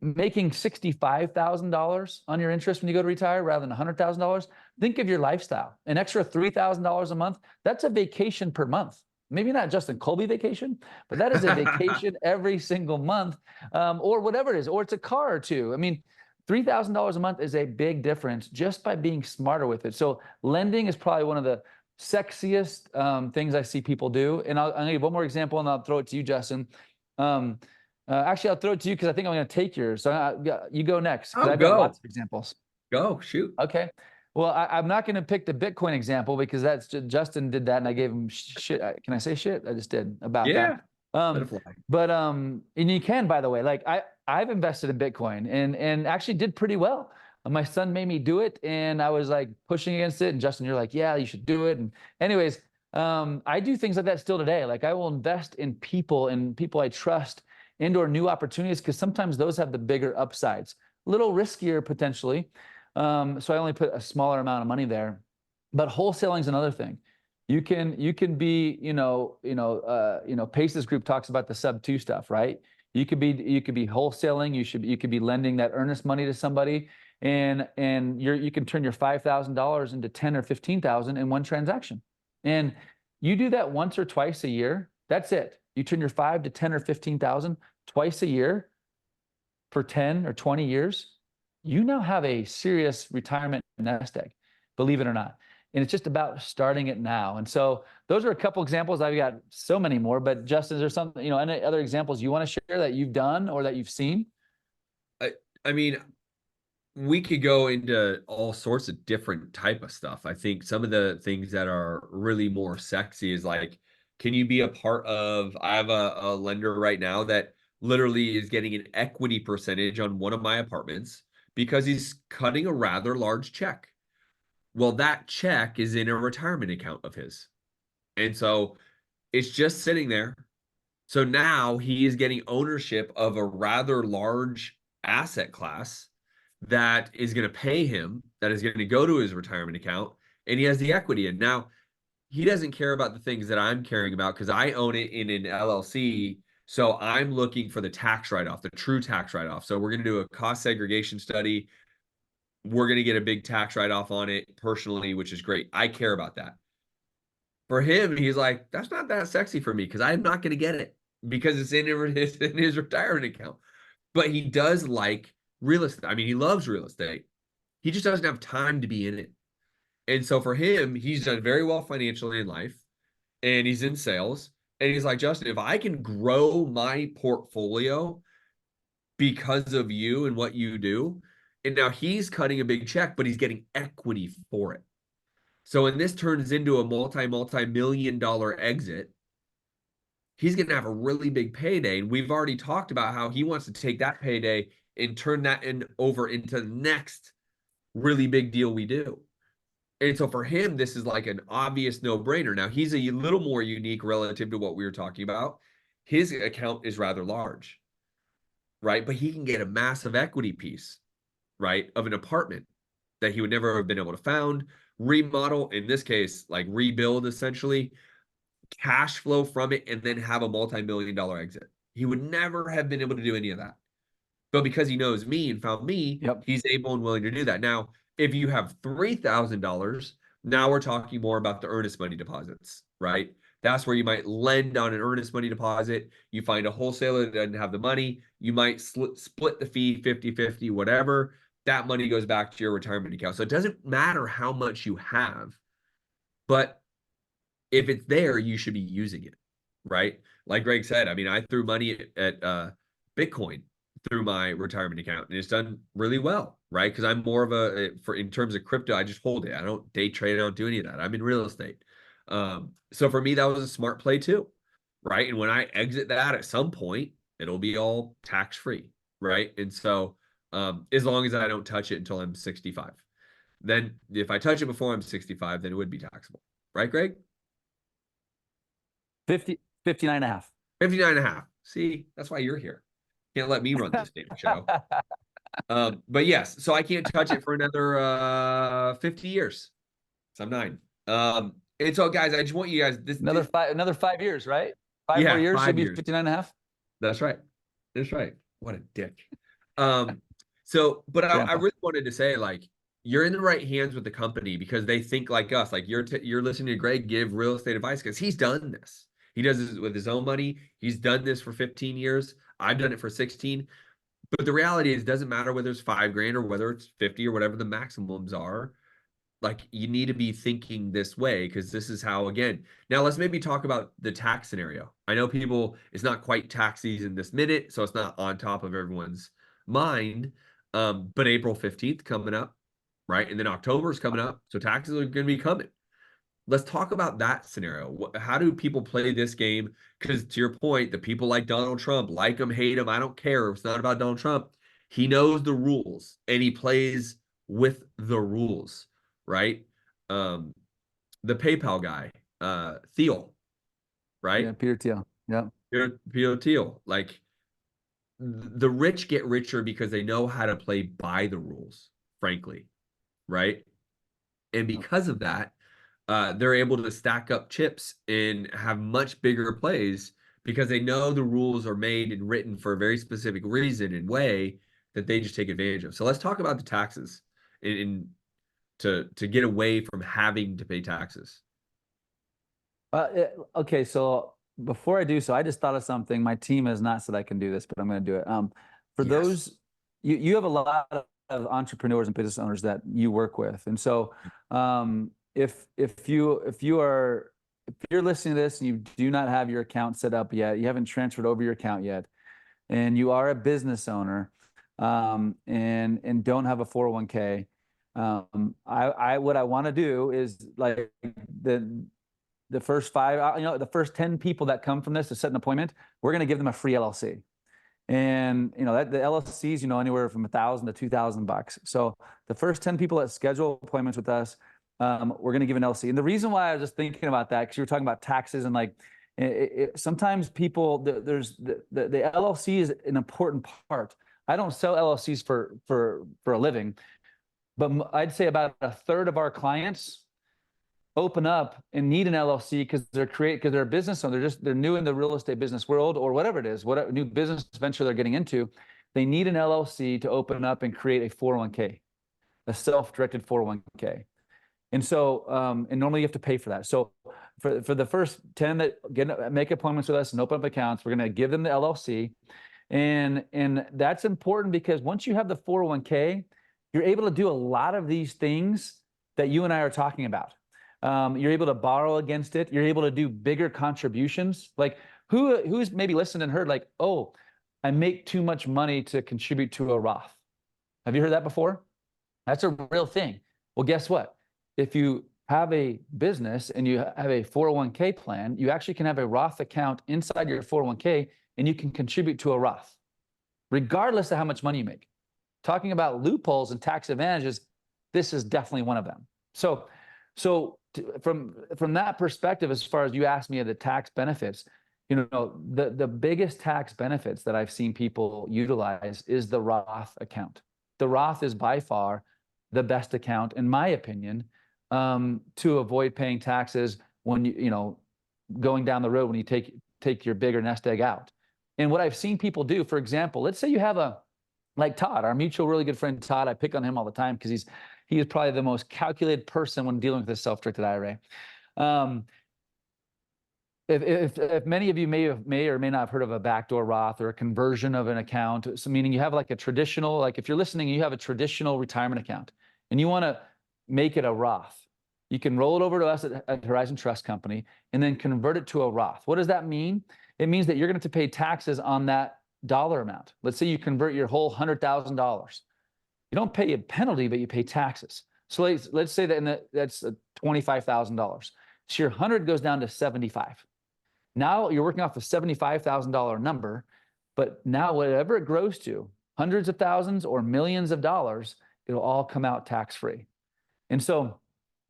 A: Making $65,000 on your interest when you go to retire rather than $100,000. Think of your lifestyle. An extra $3,000 a month, that's a vacation per month. Maybe not Justin Colby vacation, but that is a vacation every single month, or whatever it is, or it's a car or two. I mean, $3,000 a month is a big difference just by being smarter with it. So lending is probably one of the sexiest things I see people do. And I'll give you one more example, and I'll throw it to you, Justin. Actually, I'll throw it to you because I think I'm going to take yours. So you go next. I've got lots of examples.
B: Go, shoot.
A: Okay. Well, I'm not going to pick the Bitcoin example because that's Justin did that and I gave him shit. Can I say shit? I just did about that. But and you can, by the way, like I've invested in Bitcoin and actually did pretty well. My son made me do it and I was like pushing against it. And Justin, you're like, yeah, you should do it. And anyways, I do things like that still today. Like I will invest in people I trust and/or new opportunities because sometimes those have the bigger upsides. A little riskier potentially. So I only put a smaller amount of money there, but wholesaling is another thing. You can be, Pace's group talks about the sub 2 stuff, right? You could be wholesaling. You could be lending that earnest money to somebody, and you can turn your $5,000 into 10 or 15,000 in one transaction. And you do that once or twice a year. That's it. You turn your 5 to 10 or 15,000 twice a year for 10 or 20 years. You now have a serious retirement nest egg, believe it or not. And it's just about starting it now. And so those are a couple examples. I've got so many more, but Justin, is there something, any other examples you want to share that you've done or that you've seen?
B: I mean, we could go into all sorts of different type of stuff. I think some of the things that are really more sexy is like, can you be a part of, I have a lender right now that literally is getting an equity percentage on one of my apartments because he's cutting a rather large check. Well, that check is in a retirement account of his. And so it's just sitting there. So now he is getting ownership of a rather large asset class that is going to pay him, that is going to go to his retirement account, and he has the equity in. Now, he doesn't care about the things that I'm caring about because I own it in an LLC. So I'm looking for the tax write-off, the true tax write-off. So we're going to do a cost segregation study. We're going to get a big tax write-off on it personally, which is great. I care about that. For him, he's like, that's not that sexy for me because I'm not going to get it because it's in his retirement account. But he does like real estate. I mean, he loves real estate. He just doesn't have time to be in it. And so for him, he's done very well financially in life and he's in sales. And he's like, Justin, if I can grow my portfolio because of you and what you do, and now he's cutting a big check, but he's getting equity for it. So when this turns into a multi-million-dollar exit, he's going to have a really big payday. And we've already talked about how he wants to take that payday and turn that over into the next really big deal we do. And so for him, this is like an obvious no-brainer. Now, he's a little more unique relative to what we were talking about. His account is rather large, right? But he can get a massive equity piece, right, of an apartment that he would never have been able to found, remodel, in this case, like rebuild essentially, cash flow from it, and then have a multi-million-dollar exit. He would never have been able to do any of that. But because he knows me and found me, he's able and willing to do that. Now, if you have $3,000, now we're talking more about the earnest money deposits, right? That's where you might lend on an earnest money deposit. You find a wholesaler that doesn't have the money. You might split the fee 50-50, whatever. That money goes back to your retirement account. So it doesn't matter how much you have, but if it's there, you should be using it, right? like Greg said, I mean, I threw money at Bitcoin through my retirement account, and it's done really well, right? Because I'm more of for in terms of crypto, I just hold it. I don't day trade. I don't do any of that. I'm in real estate. So for me, that was a smart play too, right? And when I exit that at some point, it'll be all tax free, right? And so as long as I don't touch it until I'm 65, then if I touch it before I'm 65, then it would be taxable, right, Greg?
A: 59 and a half.
B: 59 and a half. See, that's why you're here. Can't let me run this damn show. But yes, so I can't touch it for another 50 years. So I'm 9. And so guys, I just want you guys
A: Another 5 years, right? Five
B: yeah,
A: more years,
B: 5
A: should be
B: years.
A: 59 and a half.
B: That's right. That's right. What a dick. So, but I really wanted to say, like, you're in the right hands with the company because they think like us. Like you're listening to Greg give real estate advice because he's done this. He does this with his own money. He's done this for 15 years. I've done it for 16. But the reality is, it doesn't matter whether it's $5,000 or whether it's 50 or whatever the maximums are. Like, you need to be thinking this way because this is how, again, now let's maybe talk about the tax scenario. I know people, it's not quite tax season this minute, so it's not on top of everyone's mind. But April 15th coming up, right? And then October is coming up. So taxes are going to be coming. Let's talk about that scenario. How do people play this game? Because to your point, the people like Donald Trump, like him, hate him, I don't care. It's not about Donald Trump. He knows the rules and he plays with the rules, right? The PayPal guy, Thiel, right?
A: Yeah, Peter Thiel. Yeah.
B: Peter Thiel. Like, the rich get richer because they know how to play by the rules, frankly, right? And because of that, they're able to stack up chips and have much bigger plays because they know the rules are made and written for a very specific reason and way that they just take advantage of. So let's talk about the taxes to get away from having to pay taxes.
A: Okay, so before I do so, I just thought of something. My team has not said I can do this, but I'm going to do it. For
B: Yes.
A: Those, you have a lot of entrepreneurs and business owners that you work with, and so if you're listening to this and you do not have your account set up yet, you haven't transferred over your account yet, and you are a business owner, and don't have a 401k, what I want to do is, like, the first 5, the first 10 people that come from this to set an appointment, we're going to give them a free LLC. And that the LLCs, anywhere from $1,000 to $2,000. So the first 10 people that schedule appointments with us, we're going to give an LLC. And the reason why I was just thinking about that, because you were talking about taxes and, like, sometimes people, there's the LLC is an important part. I don't sell LLCs for a living, but I'd say about a third of our clients open up and need an LLC because they're a business owner. They're new in the real estate business world, or whatever it is, whatever new business venture they're getting into. They need an LLC to open up and create a 401k, a self-directed 401k. And so, and normally you have to pay for that. So for the first 10 that make appointments with us and open up accounts, we're going to give them the LLC. And that's important because once you have the 401k, you're able to do a lot of these things that you and I are talking about. You're able to borrow against it. You're able to do bigger contributions. Like, who's maybe listened and heard, like, oh, I make too much money to contribute to a Roth. Have you heard that before? That's a real thing. Well, guess what? If you have a business and you have a 401k plan, you actually can have a Roth account inside your 401k, and you can contribute to a Roth, regardless of how much money you make. Talking about loopholes and tax advantages, this is definitely one of them. So from that perspective, as far as you asked me of the tax benefits, the biggest tax benefits that I've seen people utilize is the Roth account. The Roth is by far the best account, in my opinion, to avoid paying taxes when going down the road when you take your bigger nest egg out. And what I've seen people do, for example, let's say you have like Todd, our mutual really good friend Todd. I pick on him all the time because he is probably the most calculated person when dealing with this self-directed IRA. If many of you may or may not have heard of a backdoor Roth or a conversion of an account, so meaning you have like a traditional, like if you're listening, you have a traditional retirement account and you want to make it a Roth, you can roll it over to us at Horizon Trust Company and then convert it to a Roth. What does that mean? it means that you're going to pay taxes on that dollar amount. Let's say you convert your whole $100,000. You don't pay a penalty, but you pay taxes. So let's say that that's $25,000. So your 100 goes down to 75. Now you're working off a $75,000 number, but now whatever it grows to, hundreds of thousands or millions of dollars, it'll all come out tax-free. And so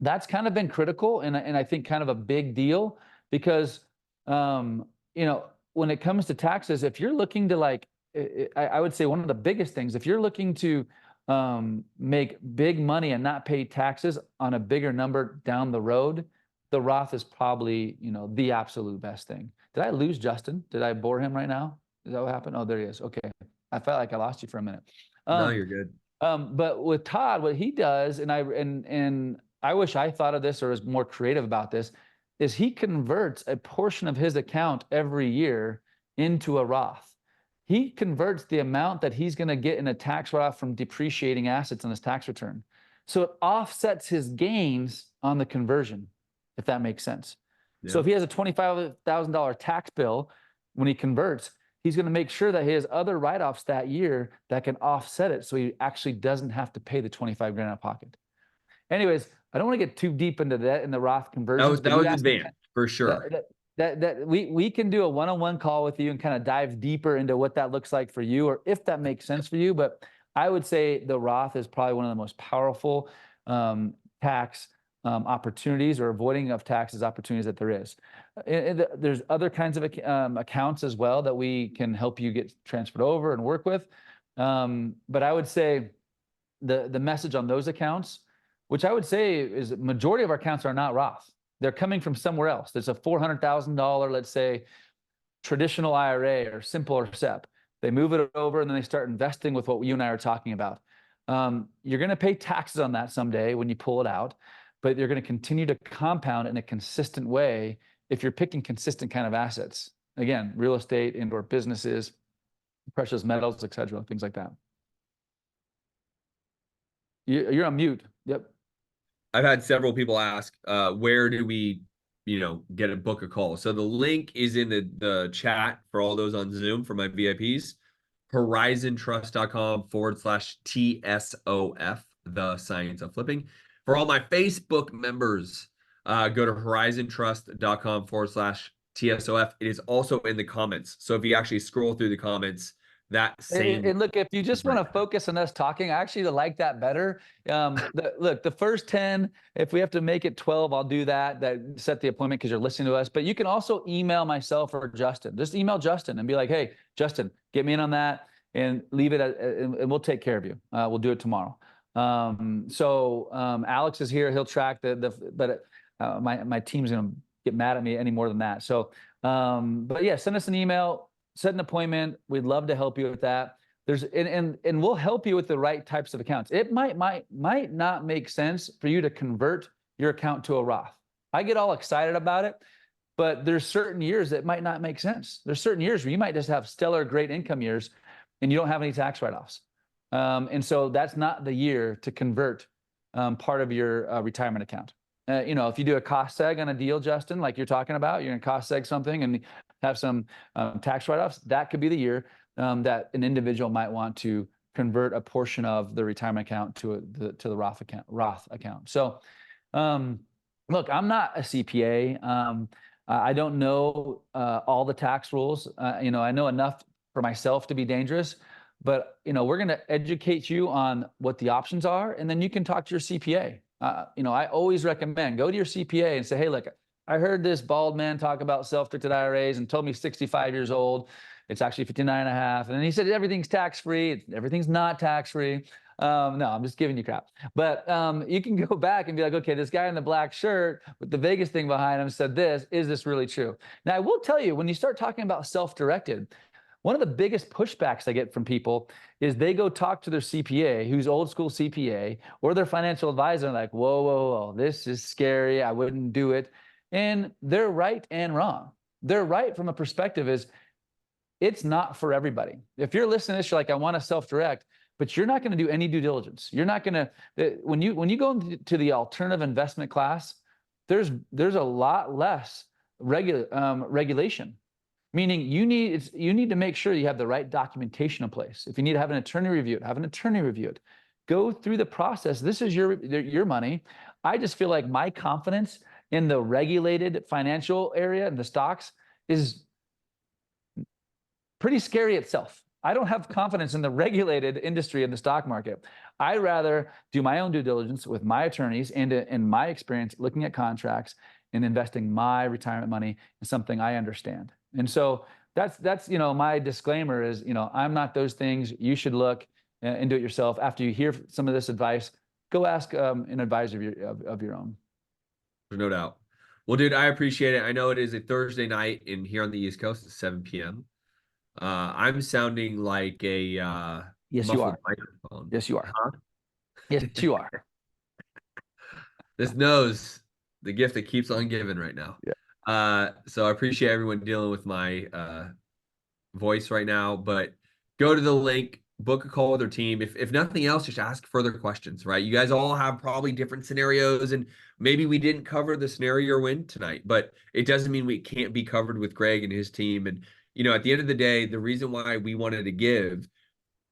A: that's kind of been critical, and I think kind of a big deal, because you know, when it comes to taxes, if you're looking to, like, I would say one of the biggest things, if you're looking to make big money and not pay taxes on a bigger number down the road, the Roth is probably, you know, the absolute best thing. Did I lose Justin? Did I bore him right now? Is that what happened? Oh, there he is. Okay. I felt like I lost you for a minute.
B: No, you're good.
A: But with Todd, what he does, and I wish I thought of this or was more creative about this, is he converts a portion of his account every year into a Roth. He converts the amount that he's going to get in a tax write-off from depreciating assets on his tax return. So it offsets his gains on the conversion, if that makes sense. Yeah. So if he has a $25,000 tax bill, when he converts, he's going to make sure that he has other write-offs that year that can offset it, so he actually doesn't have to pay the 25 grand out of pocket. Anyways, I don't want to get too deep into that in the Roth conversion.
B: That was advanced for sure.
A: That we can do a one-on-one call with you and kind of dive deeper into what that looks like for you, or if that makes sense for you. But I would say the Roth is probably one of the most powerful tax opportunities, or avoiding of taxes opportunities, that there is. There's other kinds of accounts as well that we can help you get transferred over and work with. But I would say the message on those accounts, which I would say is the majority of our accounts are not Roth. They're coming from somewhere else. There's a $400,000, let's say, traditional IRA or simple or SEP. They move it over and then they start investing with what you and I are talking about. You're going to pay taxes on that someday when you pull it out, but you're going to continue to compound in a consistent way if you're picking consistent kind of assets. Again, real estate and/or businesses, precious metals, et cetera, things like that. You're on mute. Yep.
B: I've had several people ask, where do we, get a book a call? So the link is in the chat for all those on Zoom for my VIPs, horizontrust.com/TSOF, the science of flipping. For all my Facebook members, go to horizontrust.com/TSOF. It is also in the comments. So if you actually scroll through the comments, that same.
A: And look, if you just want to focus on us talking, I actually like that better. Look, the first 10, if we have to make it 12, I'll do that set the appointment because you're listening to us. But you can also email myself or Justin. Just email Justin and be like, hey, Justin, get me in on that, and leave it and we'll take care of you. We'll do it tomorrow. Alex is here. He'll track but my team's going to get mad at me any more than that. So, but yeah, send us an email. Set an appointment. We'd love to help you with that. And we'll help you with the right types of accounts. It might not make sense for you to convert your account to a Roth. I get all excited about it, but there's certain years that might not make sense. There's certain years where you might just have stellar, great income years and you don't have any tax write-offs. And so that's not the year to convert part of your retirement account. If you do a cost seg on a deal, Justin, like you're talking about, you're going to cost seg something and have some tax write-offs, that could be the year that an individual might want to convert a portion of the retirement account to the Roth account. So, look, I'm not a CPA. I don't know all the tax rules. I know enough for myself to be dangerous, but we're going to educate you on what the options are, and then you can talk to your CPA. I always recommend go to your CPA and say, hey, look, I heard this bald man talk about self-directed IRAs and told me 65 years old. It's actually 59 and a half. And then he said, everything's tax-free. Everything's not tax-free. No, I'm just giving you crap. But you can go back and be like, okay, this guy in the black shirt with the Vegas thing behind him said this. Is this really true? Now, I will tell you, when you start talking about self-directed, one of the biggest pushbacks I get from people is they go talk to their CPA, who's old school CPA, or their financial advisor, and like, whoa, this is scary. I wouldn't do it. And they're right and wrong. They're right from a perspective is it's not for everybody. If you're listening to this, you're like, I want to self-direct, but you're not going to do any due diligence. You're not going to, when you go into the alternative investment class, there's a lot less regulation. Meaning you need to make sure you have the right documentation in place. If you need to have an attorney review it, have an attorney review it. Go through the process. This is your money. I just feel like my confidence in the regulated financial area and the stocks is pretty scary itself. I don't have confidence in the regulated industry in the stock market. I rather do my own due diligence with my attorneys and in my experience looking at contracts and investing my retirement money in something I understand. And so that's my disclaimer is, I'm not those things. You should look and do it yourself. After you hear some of this advice, go ask an advisor of your own.
B: There's no doubt. Well, dude, I appreciate it. I know it is a Thursday night in here on the East Coast at 7 p.m. I'm sounding like a
A: yes, you are.
B: microphone.
A: Yes, you are.
B: Huh?
A: Yes, you are.
B: This nose, the gift that keeps on giving right now.
A: Yeah.
B: So I appreciate everyone dealing with my voice right now, but go to the link, book a call with their team. If nothing else, just ask further questions, right? You guys all have probably different scenarios, and maybe we didn't cover the scenario win tonight, but it doesn't mean we can't be covered with Greg and his team. And, at the end of the day, the reason why we wanted to give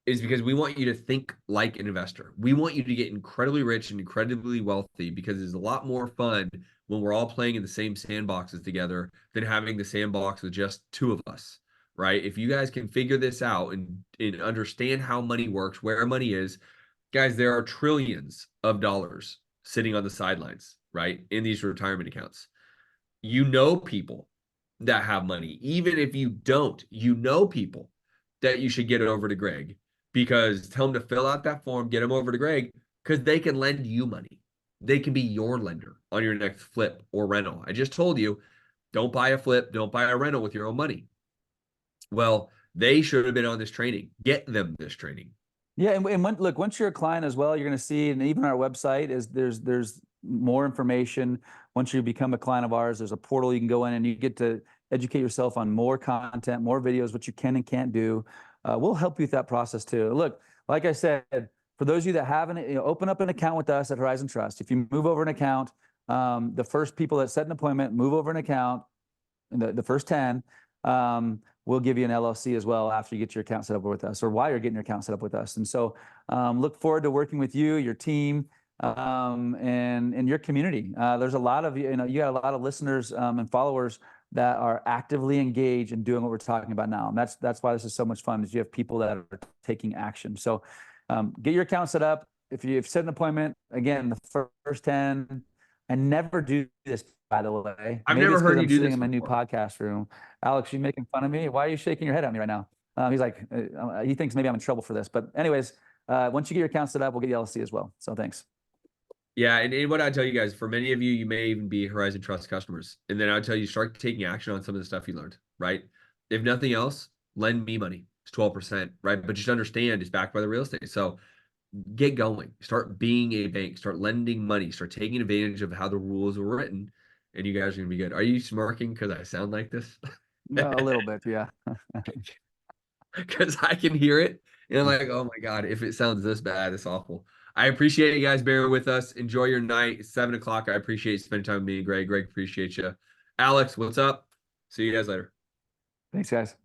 B: is because we want you to think like an investor. We want you to get incredibly rich and incredibly wealthy, because it's a lot more fun when we're all playing in the same sandboxes together than having the sandbox with just two of us, right? If you guys can figure this out and understand how money works, where money is, guys, there are trillions of dollars sitting on the sidelines, right, in these retirement accounts. People that have money. Even if you don't, people that you should get it over to Greg, because tell them to fill out that form, get them over to Greg, because they can lend you money. They can be your lender on your next flip or rental. I just told you, don't buy a flip, don't buy a rental with your own money. Well, they should have been on this training. Get them this training.
A: Yeah, and once you're a client as well, you're going to see, and even our website is there's more information. Once you become a client of ours, there's a portal you can go in and you get to educate yourself on more content, more videos, what you can and can't do. We'll help you with that process too. Look, like I said, for those of you that haven't, open up an account with us at Horizon Trust. If you move over an account, the first people that set an appointment, move over an account, the first 10, we'll give you an LLC as well after you get your account set up with us, or while you're getting your account set up with us. And so look forward to working with you, your team, and your community. There's a lot of, you got a lot of listeners and followers that are actively engaged in doing what we're talking about now. And that's why this is so much fun, is you have people that are taking action. So get your account set up. If you've set an appointment, again, the first 10, I never do this, by the way.
B: I've never heard you do this
A: in my new podcast room. Alex, you making fun of me? Why are you shaking your head at me right now? He's like, he thinks maybe I'm in trouble for this. But anyways, once you get your account set up, we'll get the LLC as well. So thanks.
B: Yeah, and what I tell you guys, for many of you, you may even be Horizon Trust customers. And then I tell you, start taking action on some of the stuff you learned, right? If nothing else, lend me money. It's 12%, right? But just understand it's backed by the real estate. So get going. Start being a bank. Start lending money. Start taking advantage of how the rules were written, and you guys are going to be good. Are you smirking because I sound like this?
A: A little bit, yeah.
B: Because I can hear it, and I'm like, oh my God, if it sounds this bad, it's awful. I appreciate you guys bearing with us. Enjoy your night. It's 7 o'clock. I appreciate you spending time with me and Greg. Greg, appreciate you. Alex, what's up? See you guys later.
A: Thanks, guys.